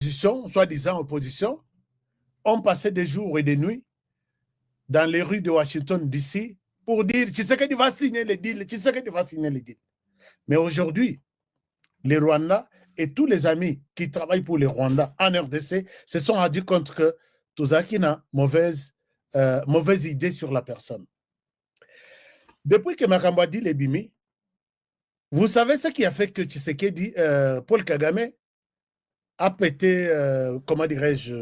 l'opposition, soi-disant opposition, ont passé des jours et des nuits dans les rues de Washington, D.C., pour dire Tshisekedi va signer les deals, Tshisekedi va signer les deals. Mais aujourd'hui, les Rwandais et tous les amis qui travaillent pour les Rwandais en RDC se sont rendus compte que Tozaki n'a mauvaise idée sur la personne. Depuis que Makambo a dit les Bimi, vous savez ce qui a fait que Tshisekedi, Paul Kagame, a pété, comment dirais-je,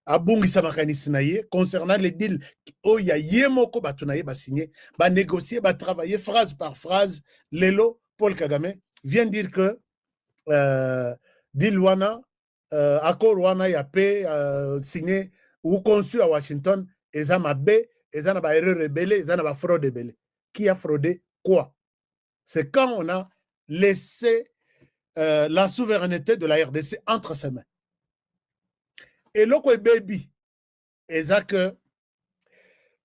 a bungisa makanisi na ye concernant les deals oya yemoko batunaye ba signé ba négocier ba travailler phrase par phrase. Lelo Paul Kagame vient dire que deal wana accord wana ya paix signé ou conçu à Washington eza mabe eza na ba erreur rebelle eza na ba fraude rebelle. Qui a fraudé quoi? C'est quand on a laissé la souveraineté de la RDC entre ses mains. Et loko baby, c'est que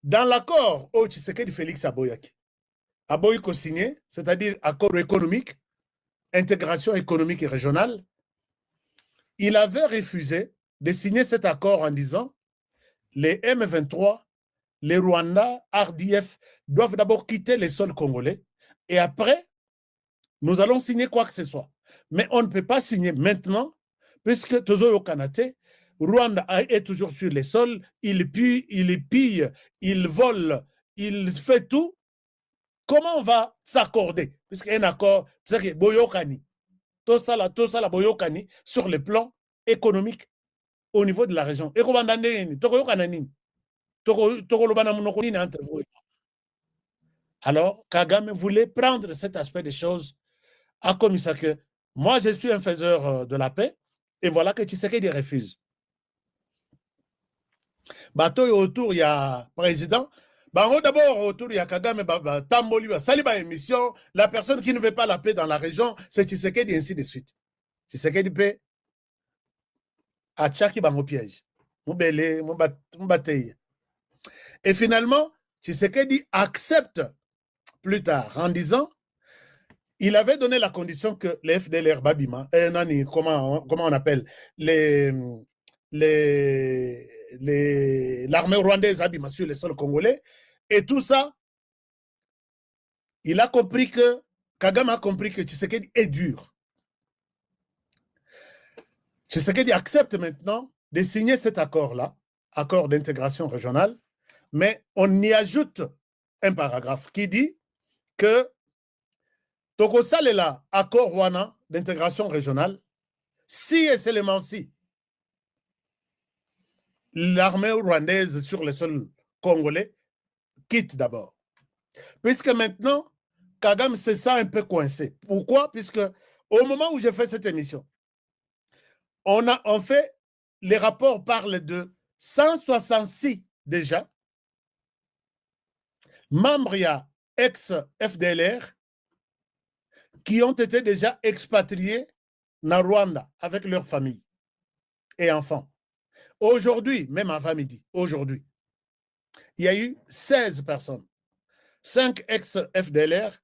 dans l'accord au Tshisekedi Félix Aboyaki, Aboyako signé, c'est-à-dire accord économique, intégration économique et régionale, il avait refusé de signer cet accord en disant les M23, les Rwandais, RDF doivent d'abord quitter les sols congolais et après, nous allons signer quoi que ce soit. Mais on ne peut pas signer maintenant puisque Tozo Kanate, Rwanda est toujours sur les sols, il pille, il vole, il fait tout. Comment on va s'accorder? Puisqu'il y a un accord, c'est que Boyokani, tout ça la Boyokani sur le plan économique au niveau de la région. Alors, Kagame voulait prendre cet aspect des choses à comme ça que moi, je suis un faiseur de la paix et voilà que Tshisekedi refuse. Bato autour, il y a président. D'abord, autour, il y a Kagame, Tamboli, Saliba émission. La personne qui ne veut pas la paix dans la région, c'est Tshisekedi, ainsi de suite. Tshisekedi paix à Tchaki Bango piège. Et finalement, Tshisekedi accepte plus tard en disant il avait donné la condition que les FDLR Babima, comment on appelle l'armée rwandaise Abima sur les sols congolais, et tout ça, il a compris que, Kagame a compris que Tshisekedi est dur. Tshisekedi accepte maintenant de signer cet accord-là, accord d'intégration régionale, mais on y ajoute un paragraphe qui dit que Tokosalela, accord wana d'intégration régionale, si et seulement si l'armée rwandaise sur le sol congolais quitte d'abord. Puisque maintenant, Kagame se sent un peu coincé. Pourquoi? Puisque au moment où j'ai fait cette émission, on fait, les rapports parlent de 166 déjà, membres ex-FDLR, qui ont été déjà expatriés dans Rwanda avec leur famille et enfants. Aujourd'hui, même avant midi, aujourd'hui, il y a eu 16 personnes, 5 ex-FDLR,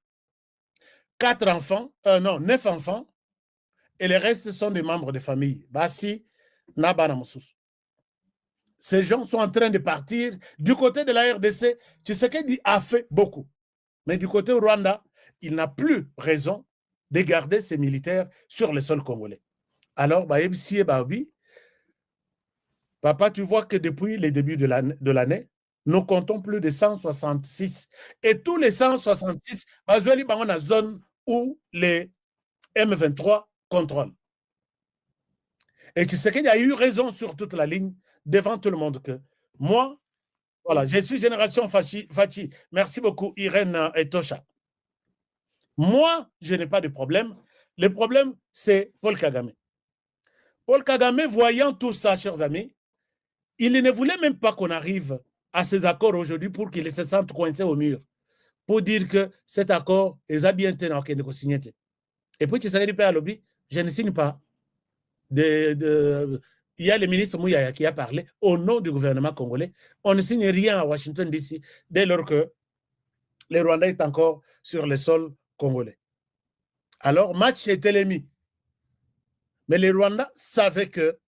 4 enfants, 9 enfants, et les restes sont des membres de famille. Bassi, Nabana Moussous. Ces gens sont en train de partir. Du côté de la RDC, Tshisekedi a fait beaucoup. Mais du côté Rwanda, il n'a plus raison de garder ses militaires sur le sol congolais. Alors, papa, tu vois que depuis le début de l'année, nous comptons plus de 166. Et tous les 166, dans la zone où les M23 contrôlent. Et Tshisekedi a eu raison sur toute la ligne, devant tout le monde, que moi, voilà, je suis génération Fachi. Merci beaucoup, Irène et Tosha. Moi, je n'ai pas de problème. Le problème, c'est Paul Kagame. Paul Kagame, voyant tout ça, chers amis, il ne voulait même pas qu'on arrive à ces accords aujourd'hui pour qu'il se sente coincé au mur. Pour dire que cet accord est bien tenu. Et puis, Tshisekedi à lobby, je ne signe pas. Il y a le ministre Mouyaya qui a parlé au nom du gouvernement congolais. On ne signe rien à Washington DC dès lors que les Rwandais est encore sur le sol congolais. Alors, match est émis. Mais les Rwandais savaient que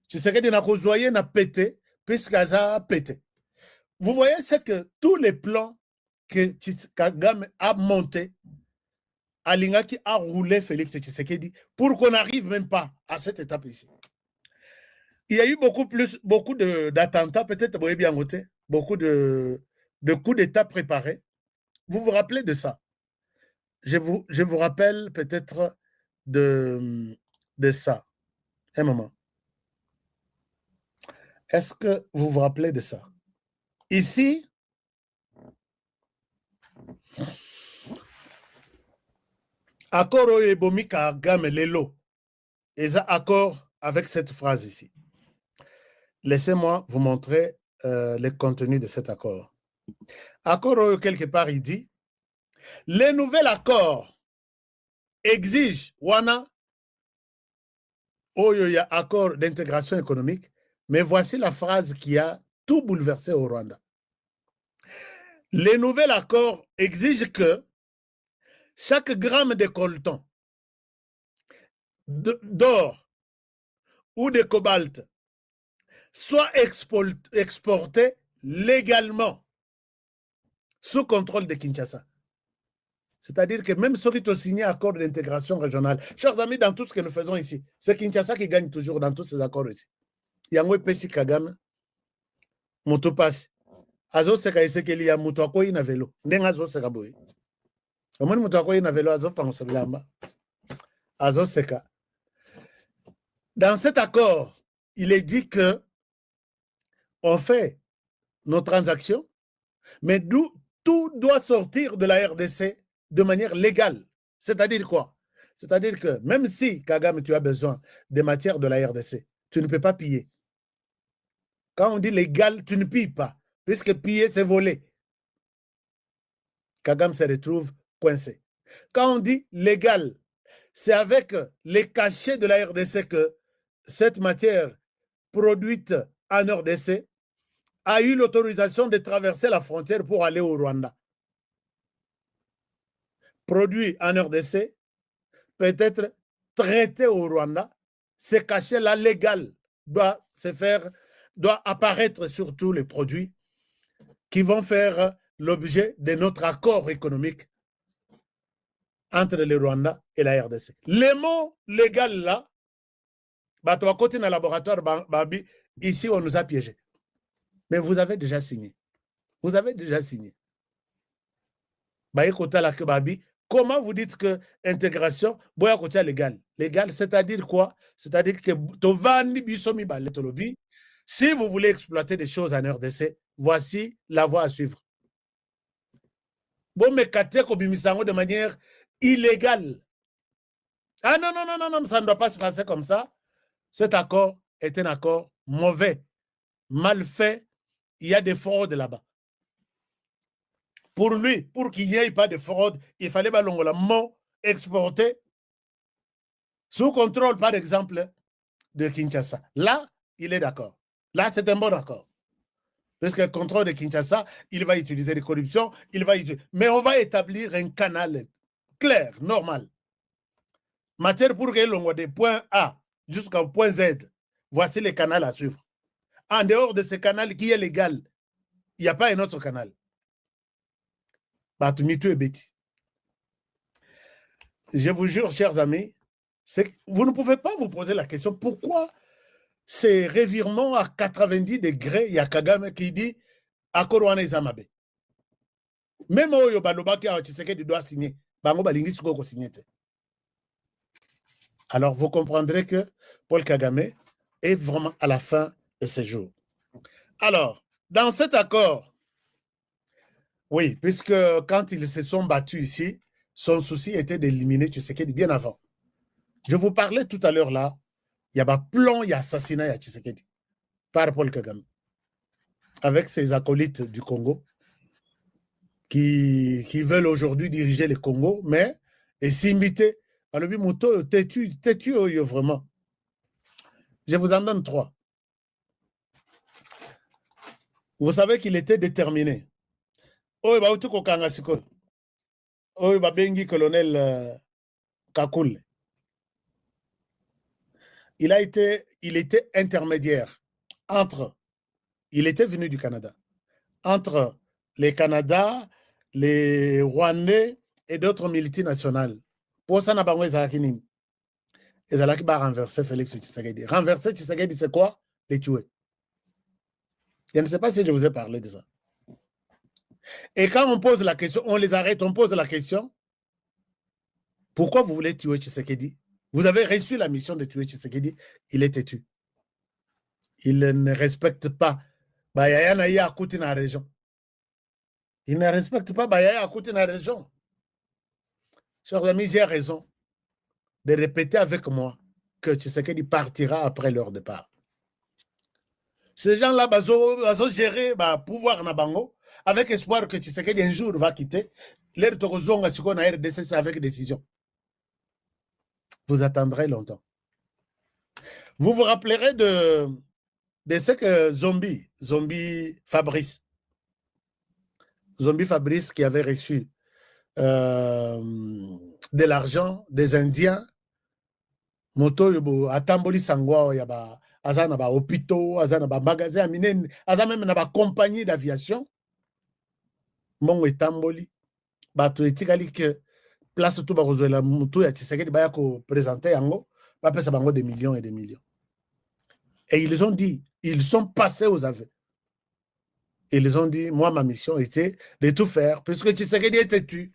Tshisekedi n'a pas n'a pété, puisqu'Aza a pété. Vous voyez, c'est que tous les plans que Kagame a montés, Alingaki a roulé Félix Tshisekedi pour qu'on n'arrive même pas à cette étape ici. Il y a eu beaucoup d'attentats, peut-être beaucoup de coups d'État préparés. Vous vous rappelez de ça? Je vous rappelle peut-être de ça. Un moment. Est-ce que vous vous rappelez de ça? Ici, accord Oyebomi Kagame Lelo. Et accord avec cette phrase ici. Laissez-moi vous montrer le contenu de cet accord. Accord, quelque part, il dit, le nouvel accord exige, Wana, il y a accord d'intégration économique, mais voici la phrase qui a tout bouleversé au Rwanda. Le nouvel accord exige que chaque gramme de coltan, d'or ou de cobalt soit exporté légalement sous contrôle de Kinshasa. C'est-à-dire que même ceux qui ont signé accord d'intégration régionale, chers amis, dans tout ce que nous faisons ici, c'est Kinshasa qui gagne toujours dans tous ces accords ici. Yango Pesi Kagame, moto passe. Azo seka esekeli ya moto akoyi na vélo. Ndenga azo seka boye. Omoni moto akoyi na vélo azo pango bilamba. Azo seka. Dans cet accord, il est dit que on fait nos transactions, mais tout doit sortir de la RDC de manière légale. C'est-à-dire quoi? C'est-à-dire que même si, Kagame, tu as besoin des matières de la RDC, tu ne peux pas piller. Quand on dit légal, tu ne pilles pas, puisque piller, c'est voler. Kagame se retrouve coincé. Quand on dit légal, c'est avec les cachets de la RDC que cette matière produite en RDC a eu l'autorisation de traverser la frontière pour aller au Rwanda. Produit en RDC, peut être traité au Rwanda, ce cachet-là légal doit apparaître sur tous les produits qui vont faire l'objet de notre accord économique entre le Rwanda et la RDC. Les mots légal là, à côté dans le laboratoire, ici on nous a piégés. Mais vous avez déjà signé. Vous avez déjà signé. Comment vous dites que intégration, légal? Légal, c'est-à-dire quoi? C'est-à-dire que si vous voulez exploiter des choses en RDC, voici la voie à suivre. Bon, mais de manière illégale. Ah non, non, non, non, non, ça ne doit pas se passer comme ça. Cet accord est un accord mauvais, mal fait. Il y a des fraudes là-bas. Pour lui, pour qu'il n'y ait pas de fraude, il fallait mot exporter sous contrôle, par exemple, de Kinshasa. Là, il est d'accord. Là, c'est un bon accord. Parce que le contrôle de Kinshasa, il va utiliser des corruptions, mais on va établir un canal clair, normal. Matière pour que l'on des points A jusqu'au point Z. Voici le canal à suivre. En dehors de ce canal qui est légal, il n'y a pas un autre canal. Je vous jure, chers amis, vous ne pouvez pas vous poser la question pourquoi ces revirements à 90 degrés, il y a Kagame qui dit accord wana ezamabe. Même oyo balobaki a Tshisekedi doit signer, bango balingi siko signer. Alors vous comprendrez que Paul Kagame est vraiment à la fin de ses jours. Alors, dans cet accord, oui, puisque quand ils se sont battus ici, son souci était d'éliminer Tshisekedi bien avant. Je vous parlais tout à l'heure là, il y a un plan, il y a assassinat, il y a Tshisekedi par Paul Kagame avec ses acolytes du Congo qui veulent aujourd'hui diriger le Congo, mais et s'imiter. Alors, Muto, têtu, vraiment. Je vous en donne 3. Vous savez qu'il était déterminé. Oh, il va tout kokanga siko. Oh, il va bengi colonel Kakule. il était intermédiaire entre, il était venu du Canada, entre les Canada, les Rwandais et d'autres multinationales. Pour ça, Nabango ezalaki nini? Ezalaki ba renverser Félix Tshisekedi. Renverser Tshisekedi, c'est quoi? Les tuer. Je ne sais pas si je vous ai parlé de ça. Et quand on pose la question, on les arrête, on pose la question, pourquoi vous voulez tuer Tshisekedi? Vous avez reçu la mission de tuer Tshisekedi, il est têtu. Il ne respecte pas Bayaya Naya Akouti dans la région. Il ne respecte pas Bayaya Akouti dans la région. Chers amis, j'ai raison de répéter avec moi que Tshisekedi partira après leur départ. Ces gens-là, ils ont géré le pouvoir na bango avec espoir que Tshisekedi un jour va quitter. L'air de Rozonga, ce qu'on a RDC, c'est avec décision. Vous attendrez longtemps. Vous vous rappellerez de ce que Zombie Fabrice qui avait reçu de l'argent des Indiens, moto atamboli sangwa yaba azana ba hôpitaux, azana ba magasin minene, azana même na ba compagnie d'aviation. Mongo etamboli bato etikali que place tout ba kozwela mutu ya Tshisekedi ba ya ko présenter yango ba pesa bango des millions et des millions. Et ils ont dit, ils sont passés aux aveux. Ils ont dit, moi, ma mission était de tout faire, puisque Tshisekedi était tué.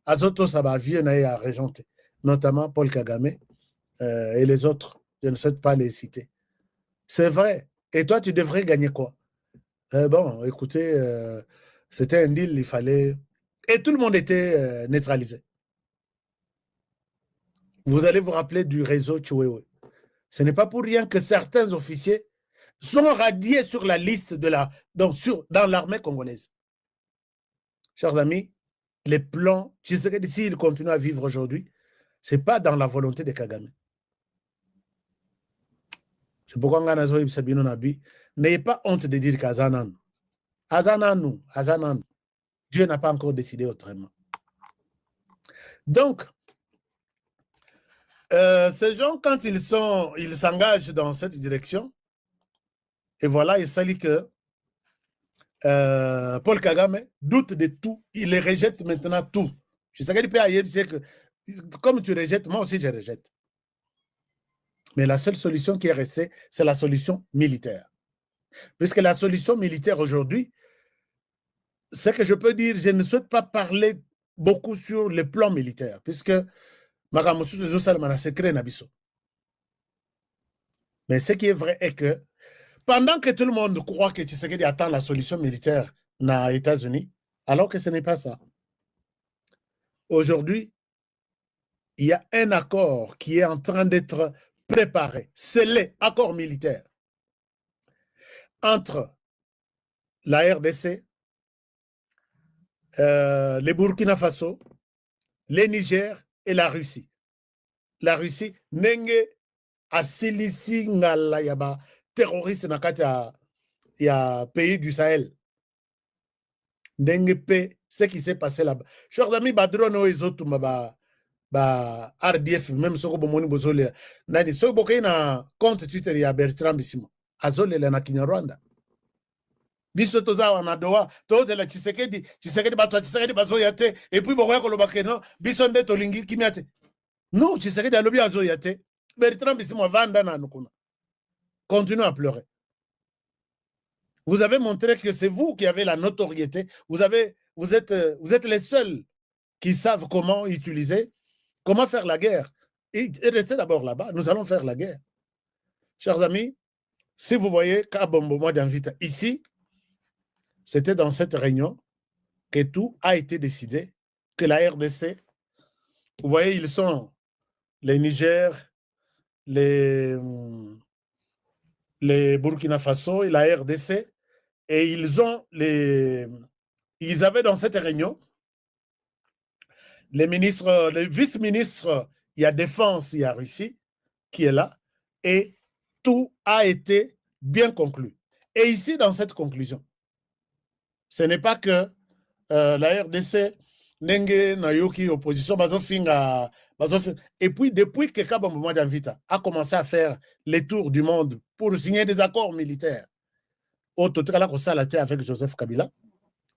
Azoto Sabavi, on a régenté, notamment Paul Kagame et les autres. Je ne souhaite pas les citer. C'est vrai. Et toi, tu devrais gagner quoi? Bon, écoutez, c'était un deal, il fallait... Et tout le monde était neutralisé. Vous allez vous rappeler du réseau Chouéoué. Ce n'est pas pour rien que certains officiers sont radiés sur la liste de la... Donc, dans l'armée congolaise. Chers amis, les plans, Tshisekedi, s'il continue à vivre aujourd'hui, ce n'est pas dans la volonté de Kagame. C'est pourquoi n'ayez pas honte de dire qu'Azanan. Azanan. Dieu n'a pas encore décidé autrement. Donc, ces gens, quand ils s'engagent dans cette direction, et voilà, il s'agit que Paul Kagame doute de tout, il rejette maintenant tout. Tshisekedi peut ailleurs, c'est que comme tu rejettes, moi aussi je rejette. Mais la seule solution qui est restée, c'est la solution militaire. Puisque la solution militaire aujourd'hui, c'est que je peux dire, je ne souhaite pas parler beaucoup sur le plan militaire, puisque mais ce qui est vrai est que pendant que tout le monde croit que Tshisekedi attend la solution militaire aux États-Unis, alors que ce n'est pas ça. Aujourd'hui, il y a un accord qui est en train d'être préparé. C'est l'accord militaire entre la RDC, les Burkina Faso, le Niger et la Russie. La Russie, nenge asilisi ngala yaba terroriste nakati ya pays du Sahel. Nenge pe ce qui s'est passé là-bas. Chers amis, badrono ezotumba ba RDF même soko bomoni bozole nani so bokai na compte Twitter ya Bertrand Bisimwa azole na Kinyarwanda. Biso toza na doa tozela Tshisekedi bato Tshisekedi bazoya te et puis bokoya kolobaka non biso nde tolingi kimia te. Non, Tshisekedi alobi azoya te. Bertrand Bisimwa vanda na nukuna. Continue à pleurer. Vous avez montré que c'est vous qui avez la notoriété. Vous êtes les seuls qui savent comment utiliser, comment faire la guerre. Et restez d'abord là-bas. Nous allons faire la guerre. Chers amis, si vous voyez Kabombo, moi d'invite ici, c'était dans cette réunion que tout a été décidé, que la RDC, vous voyez, ils sont les Niger, les Burkina Faso et la RDC, et ils avaient dans cette réunion les ministres, les vice-ministres, il y a Défense, il y a Russie qui est là, et tout a été bien conclu. Et ici, dans cette conclusion, ce n'est pas que la RDC, Nenge, Nayoki, opposition, Et puis, depuis que Kabamba Mwanda Mvita a commencé à faire les tours du monde pour signer des accords militaires, au total, avec Joseph Kabila,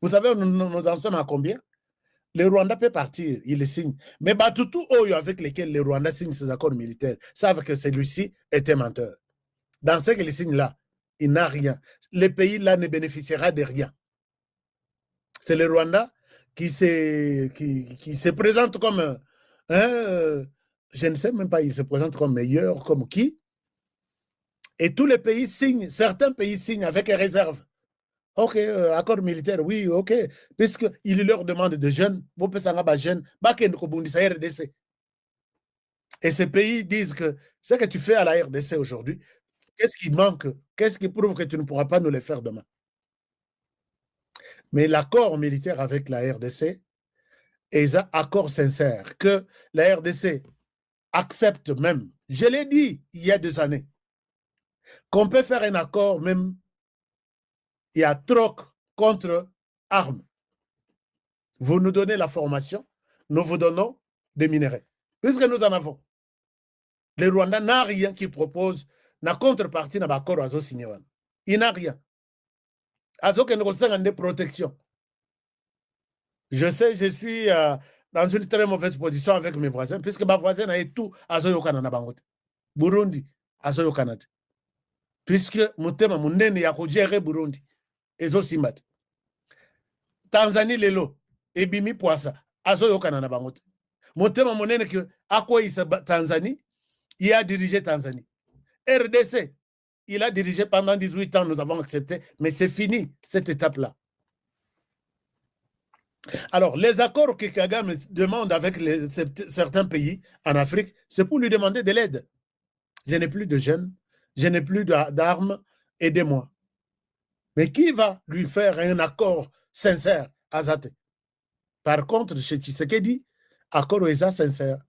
vous savez, nous en sommes à combien? Le Rwanda peut partir, il les signe. Mais Batutu Oyo, avec lesquels le Rwanda signe ces accords militaires, savent que celui-ci est un menteur. Dans ce qu'il signe là, il n'a rien. Le pays là ne bénéficiera de rien. C'est le Rwanda qui se présente comme je ne sais même pas, il se présente comme meilleur, comme qui. Et tous les pays signent, certains pays signent avec réserve. Ok, accord militaire, oui, ok. Puisqu'il leur demande de jeunes, RDC. Et ces pays disent que ce que tu fais à la RDC aujourd'hui, qu'est-ce qui manque? Qu'est-ce qui prouve que tu ne pourras pas nous le faire demain? Mais l'accord militaire avec la RDC est un accord sincère que la RDC accepte même. Je l'ai dit il y a 2 années, qu'on peut faire un accord même, il y a troc contre armes. Vous nous donnez la formation, nous vous donnons des minerais. Puisque nous en avons. Le Rwanda n'a rien qui propose, na contrepartie na l'accord azo signé. Il n'a rien. Azo que nous avons des protections. Je sais, je suis dans une très mauvaise position avec mes voisins, puisque mes voisins ont tout azo yokana na bangote. Burundi, azo yokana. Puisque mutema munene ya kujere Burundi, ezo simbat. Tanzanie lelo, ebimi poisa, azo yokana na bangote. Mutema munene ki akwa isa Tanzanie, il a dirigé Tanzanie. RDC, il a dirigé pendant 18 ans, nous avons accepté, mais c'est fini, cette étape-là. Alors, les accords que Kagame demande avec certains pays en Afrique, c'est pour lui demander de l'aide. Je n'ai plus de jeunes, je n'ai plus d'armes, aidez-moi. Mais qui va lui faire un accord sincère à Zate? Par contre, chez Tshisekedi, accord OESA sincère.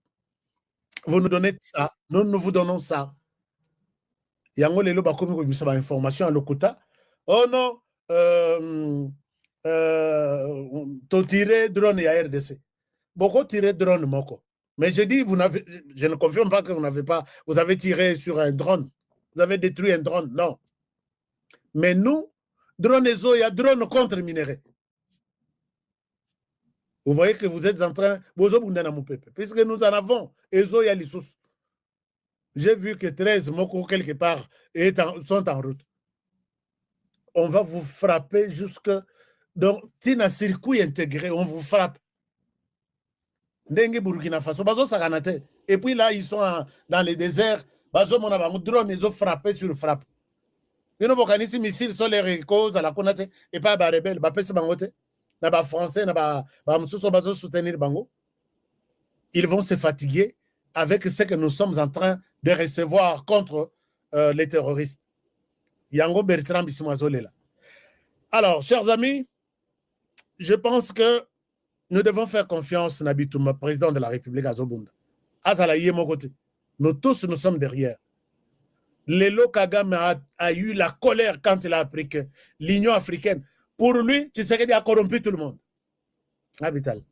Vous nous donnez ça, nous vous donnons ça. Yango lelo bakomi ko misaba information à Lokuta. Oh non, to tirer drone à RDC. Beaucoup tiré drone moko. Mais je dis, je ne confirme pas que vous avez tiré sur un drone. Vous avez détruit un drone, non. Mais nous, drone EZO, il y a drone contre minerai. Vous voyez que vous êtes en train, puisque nous en avons, EZO, il y a les sources. J'ai vu que 13 moko quelque part sont en route. On va vous frapper jusque... Donc, si un circuit intégré, on vous frappe. Ndenge Burkina Faso, et puis là, ils sont dans les déserts, drone, ils ont frappé sur frappe. Ils ont organisé missiles solaires et cause à la Konate, et pas à rebelle, français, soutenir Bango. Ils vont se fatiguer avec ce que nous sommes en train de recevoir contre les terroristes. Yango Bertrand Bissouazolela. Alors, chers amis, je pense que nous devons faire confiance à Nabitouma, président de la République Azobunda. Azala Yemogote. Nous tous, nous sommes derrière. Lelo Kagame a eu la colère quand il a appris que l'Union africaine, pour lui, Tshisekedi a corrompu tout le monde. Habital.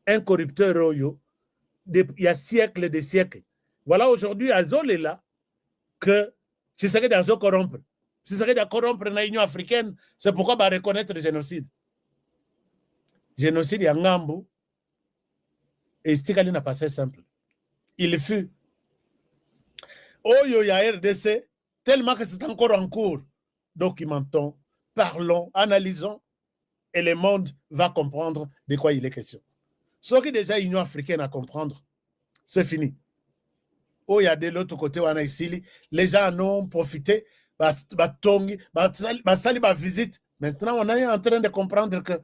Un corrupteur Oyo, il y a siècles et des siècles. Voilà aujourd'hui, Azol est là, que Tshisekedi a corrompre. Tshisekedi a corrompre l'Union africaine, c'est pourquoi il va reconnaître le génocide. Génocide à Ngambu, et Stikali n'a pas assez simple. Il fut. Oyo ya RDC, tellement que c'est encore en cours. Documentons, parlons, analysons, et le monde va comprendre de quoi il est question. Ce qui est déjà Union africaine à comprendre, c'est fini. Oya de l'autre côté, les gens en ont profité, visite. Maintenant, on est en train de comprendre que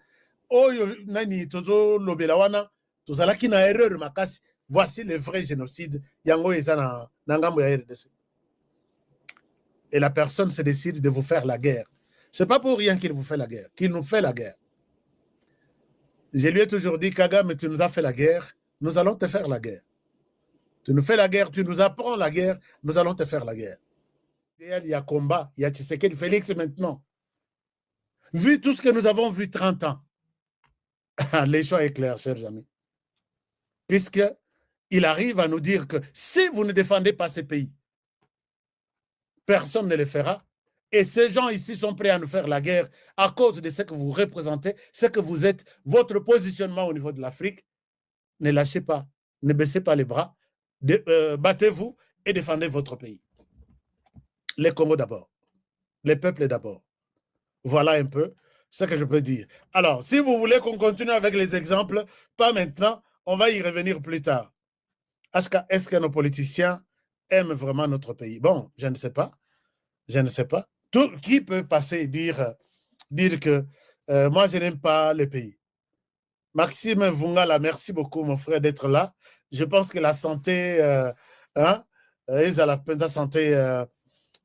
voici le vrai génocide. Et la personne se décide de vous faire la guerre. Ce n'est pas pour rien qu'il vous fait la guerre, qu'il nous fait la guerre. Je lui ai toujours dit, Kagame, tu nous as fait la guerre, nous allons te faire la guerre. Tu nous fais la guerre, tu nous apprends la guerre, nous allons te faire la guerre. Il y a combat, il y a Tshisekedi Félix maintenant. Vu tout ce que nous avons vu 30 ans, les choix est clair, chers amis. Puisque il arrive à nous dire que si vous ne défendez pas ces pays, personne ne le fera. Et ces gens ici sont prêts à nous faire la guerre à cause de ce que vous représentez, ce que vous êtes, votre positionnement au niveau de l'Afrique. Ne lâchez pas, ne baissez pas les bras, battez-vous et défendez votre pays. Les Congos d'abord, les peuples d'abord. Voilà un peu ce que je peux dire. Alors, si vous voulez qu'on continue avec les exemples, pas maintenant, on va y revenir plus tard. Est-ce que nos politiciens aiment vraiment notre pays? Bon, je ne sais pas. Je ne sais pas. Qui peut passer et dire que moi, je n'aime pas le pays? Maxime Vungala, merci beaucoup, mon frère, d'être là. Je pense que la santé, la santé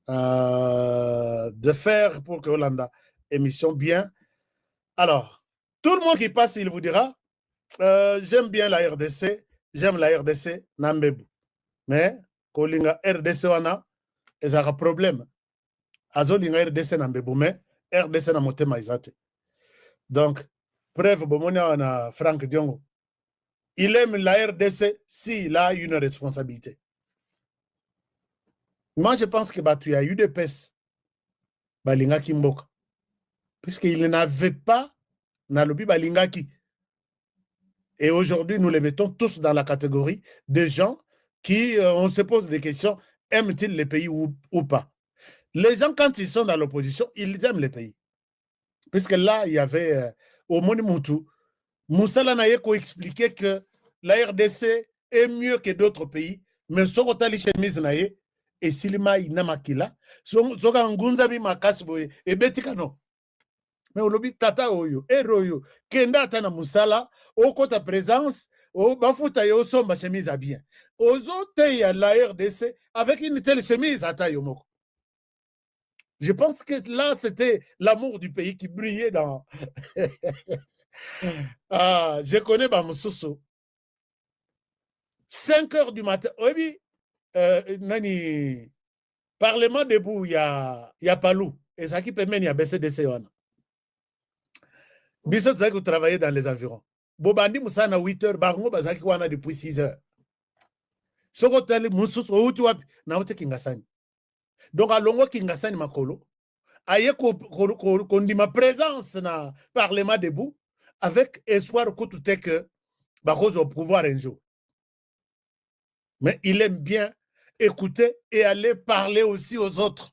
de faire pour que Hollanda émission bien. Alors, tout le monde qui passe, il vous dira, j'aime bien la RDC, j'aime la RDC, Nambebu. Mais, Kolinga RDC wana, ils ont un problème. Azolinga RDC Nambebu, mais RDC na motema izate. Donc, preuve, Bomona na Franck Diongo. Il aime la RDC s'il a une responsabilité. Moi, je pense que tu as eu des PES. Balinga Kimboka. Puisqu'il n'avait pas Nalobi Balingaki. Et aujourd'hui, nous les mettons tous dans la catégorie des gens qui, on se pose des questions, aiment-ils les pays ou pas? Les gens, quand ils sont dans l'opposition, ils aiment les pays. Puisque là, il y avait au Monimutu, Moussala Nayeko expliquait que la RDC est mieux que d'autres pays, mais ce qu'on a chemise naye et Silima Inamakila, soka ngunza bi makasboye et betikano. Mais au lobby tata oyo, eroyo, kenda tana Moussala, au kota présence, au bafuta yo somba chemise à bien. Aux autres, il y a la RDC avec une telle chemise à taille moko. Je pense que là, c'était l'amour du pays qui brillait dans. Ah, je connais Bamoussoussou. 5 heures du matin. Oui, nani, Parlement debout, il y a Palou. Et ça qui permet de baisser des séances. Bissot, vous travaillez dans les environs. Bobandi Moussana 8 heures, Barongo Bazaki Wana depuis 6 heures. Sokotali Moussoussou, où tu vas, Naote Kingasani. Donc, à Longo Kingasani Makolo, aye qu'on dit ma présence dans le Parlement debout, avec espoir que tout est que Barroso au pouvoir un jour. Mais il aime bien écouter et aller parler aussi aux autres.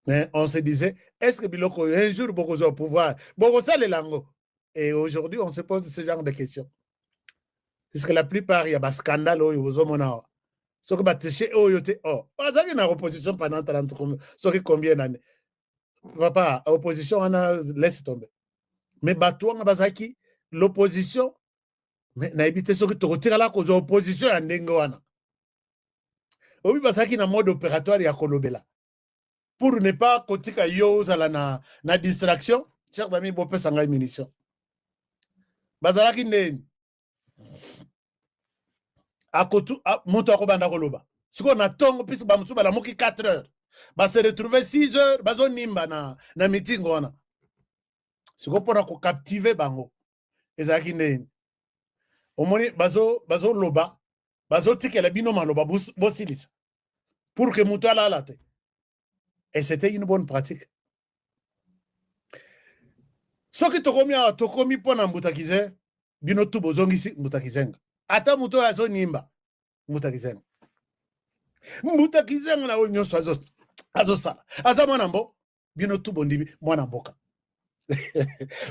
Mais on se disait, est-ce que Biloko, un jour, Barroso au pouvoir, Barroso les langues. Et aujourd'hui, on se pose ce genre de questions. Parce que la plupart, il y a des scandales aux hommes. Ce que Batiché, oh, ça y est, une opposition pendant 30 ans. Ce qui combien d'années? Papa, opposition, on a laissé tomber. Mais Batouan, Bazaki, l'opposition, mais na évité ce que tu retires là cause opposition à Nengoana. Obi Bazaki na mode opératoire ya Kolobela. Pour ne pas kotika yo zala na distraction, chers amis, bopé sanga munition. Bazalaki neni. Akotu moto akobanda koloba. Siko na tongo pisi ba musuba la moki 4 heures. Ba se retrouver 6 heures, bazo nimba na meeting wana. Siko pona ko captiver bango. Ezaki neni. Omoni bazo loba, bazo tikela bino maloba bosilisa. Pour que muto ala alate. Et c'était une bonne pratique. Soki tokomi pona mbutakize, bino tu bozongisi mbutakizenga. Ata muto azo nimba mbutakizenga. Mbutakizenga na onyoso azo sala. Aza mwana mbo, bino tu bondibi mwana mboka.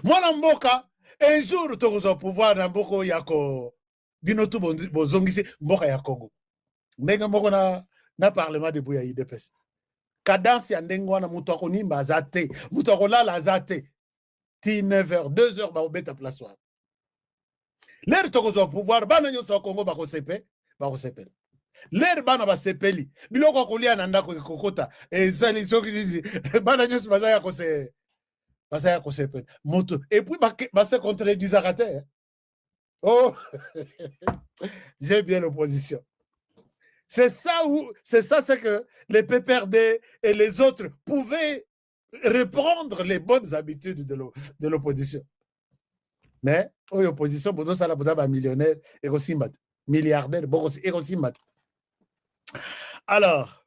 Mwana mboka, un jour tokozo pouvoir na mboko yako bino tu bozongisi mboka ya Congo. Ndenga mboko na parlement de Bouya IDPS. Cadence ya ndengo wana muto akonimba azate, muto akolala azate. Ti 9h, 2h ba obeta place wana. L'air tokozo pouvoir bana nyoso ya Congo bako sepeli. L'air bana ba sepeli. Biloko kolia na ndako kokota. Ezali soki bana nyoso bazaya ko sepeli. Muto et puis ba se contredisent. Oh, j'ai bien l'opposition. C'est ça, c'est que les PPRD et les autres pouvaient reprendre les bonnes habitudes de l'opposition. Mais l'opposition, pour ça, la millionnaire, et aussi milliardaire, et aussi alors,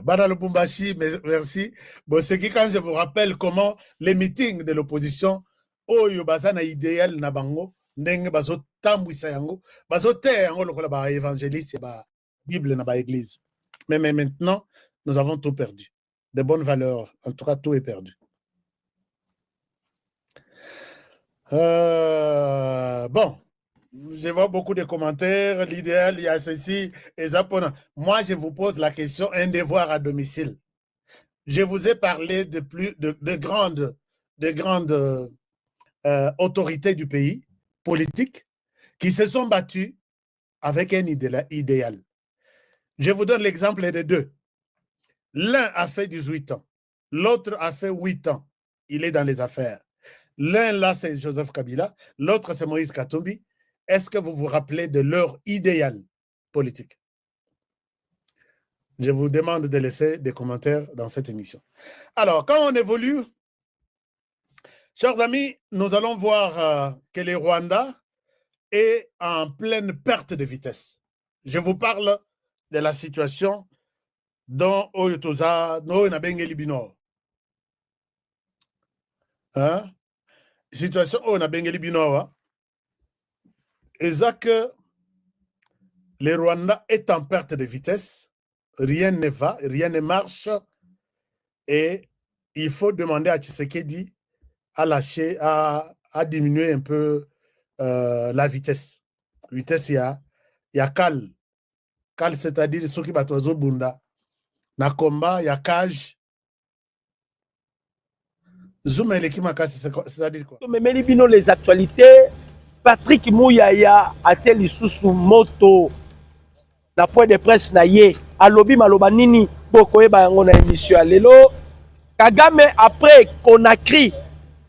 Bana Lubumbashi, merci. Bon, c'est que quand je vous rappelle comment les meetings de l'opposition, Oyo Bazana idéal na bango, ndenge bazo tambwisa yango, bazo te yango lokola ba évangéliste, ba Bible na ba église. Mais maintenant, nous avons tout perdu. De bonnes valeurs, en tout cas, tout est perdu. Bon, je vois beaucoup de commentaires. L'idéal, il y a ceci et ça. Moi, je vous pose la question, un devoir à domicile. Je vous ai parlé de grandes autorités du pays, politiques, qui se sont battues avec un idéal. Je vous donne l'exemple des deux. L'un a fait 18 ans, l'autre a fait 8 ans. Il est dans les affaires. L'un, là, c'est Joseph Kabila, l'autre, c'est Moïse Katumbi. Est-ce que vous vous rappelez de leur idéal politique? Je vous demande de laisser des commentaires dans cette émission. Alors, quand on évolue, chers amis, nous allons voir que le Rwanda est en pleine perte de vitesse. Je vous parle de la situation dans Oyotoza, no Nabengeli Bino. Hein? Situation où Nabengeli Bino. Et ça que le Rwanda est en perte de vitesse. Rien ne va, rien ne marche. Et il faut demander à Tshisekedi à lâcher, à diminuer un peu la vitesse. Vitesse, il y a cal. Cal, c'est-à-dire ceux qui battent aux bunda. Na combat, il y a cage. Zoom et l'équipe c'est-à-dire quoi? Mais Melibino, les actualités, Patrick Mouyaya a-t-il sous moto na point de presse na ye alobi maloba nini bokoyeba yango na émission lelo Kagame après Conakry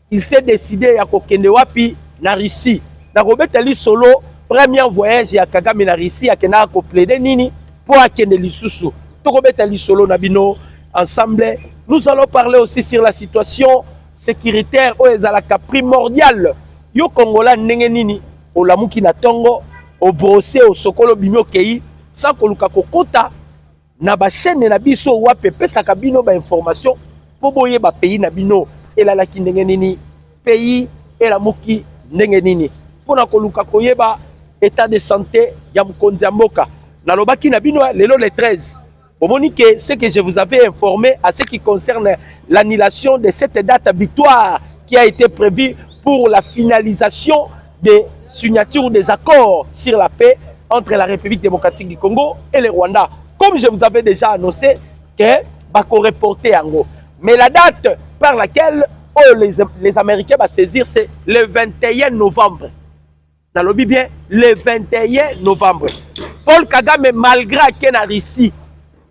il s'est décidé à kokende wapi na Russie na kobeteli solo premier voyage ya Kagame na Russie akena ko plaider nini pour akende lisusu to kobeteli solo na bino ensemble. Nous allons parler aussi sur la situation sécuritaire o ezalaka primordial yo Kongola ndenge nini olamuki na tongo au brosser au sokolo bimio kei sans koluka kokota na ba chaîne na biso wa pepe sakabino ba information po boye ba pays na bino elalaki ndenge nini pays elamuki ndenge nini pona koluka koyeba état de santé ya mukonzi ya mboka na lobaki na bino lelo le 13 Monique, ce que je vous avais informé à ce qui concerne l'annulation de cette date butoir qui a été prévue pour la finalisation des signatures des accords sur la paix entre la République démocratique du Congo et le Rwanda. Comme je vous avais déjà annoncé que Bako reporté en gros. Mais la date par laquelle les Américains vont saisir, c'est le 21 novembre. Dans le bien, le 21 novembre. Paul Kagame, malgré qu'il a réussi,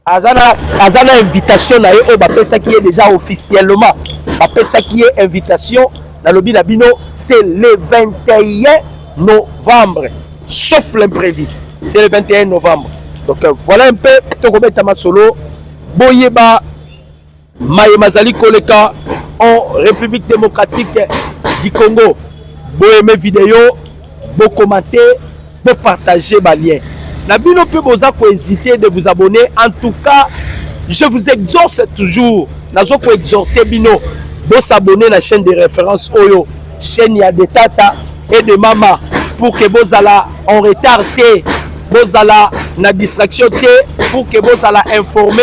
Azana invitation na yo ba pesa qui est déjà officiellement ba pesa qui est invitation na lobi na bino c'est le 21 novembre sauf l'imprévu c'est le 21 novembre donc voilà un peu to kobeta masolo boyeba maye mazali koleka en République démocratique du Congo boyeme vidéo bo commenter bo partager ba lien. Nabino peut vous hésiter de vous abonner. En tout cas, je vous exhorte toujours. Nazo pour exhorter bino de s'abonner à la chaîne de référence Oyo, chaîne ya de tata et de mama pour que vous allez en retard té, vous allez na distraction té pour que vous allez informer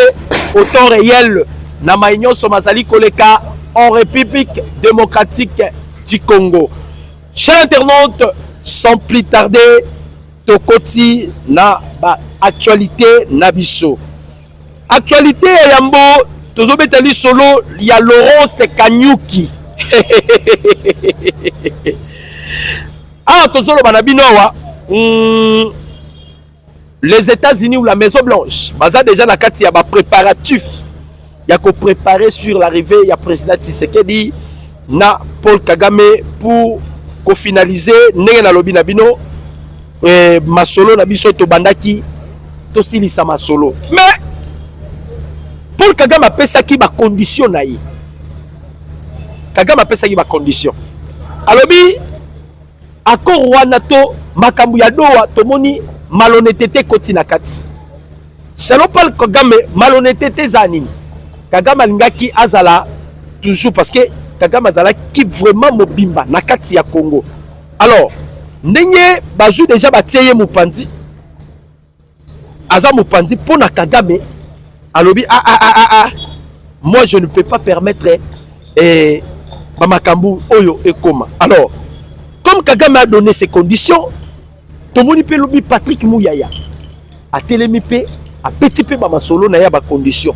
au temps réel na maïnyo somazali koleka en République démocratique du Congo. Chers internautes, sans plus tarder, tokoti na ba actualité na biso actualité ya yambo tozobeteli solo ya Laurence Kanyuki ah tozolo bana binowa les États-Unis ou la Maison Blanche baza déjà na kati ya ba préparatif ya ko préparer sur l'arrivée ya président Tshisekedi na Paul Kagame pour ko finaliser ndenge na lobi na bino masolo na biso to bandaki to silisa masolo mais Paul Kagame a pesaki ba condition na ye Kagame apesaki ba condition. Alobi accord wana to makambu ya doa tomoni malhonnêteté koti na kati. Selon Paul Kagame malhonnêteté za nini? Kagame alingaki azala toujours parce que Kagame azala qui vraiment mobimba na kati ya Congo. Alors ndenge bazou déjà batieye mupandi aza mupandi pona Kagame alobi moi je ne peux pas permettre Bamakambu Oyo et Koma. Alors, comme Kagame a donné ses conditions, Tomoni pe lobi Patrick Mouyaya a telemi pe a petit peu Bamasolo na ya ba conditions.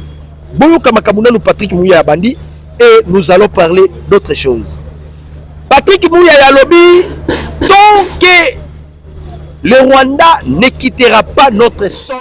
Boyo Kamakamuna nous Patrick Mouyaya bandi et nous allons parler d'autres choses. Patrick Mouyaya lobi tant que le Rwanda ne quittera pas notre sol.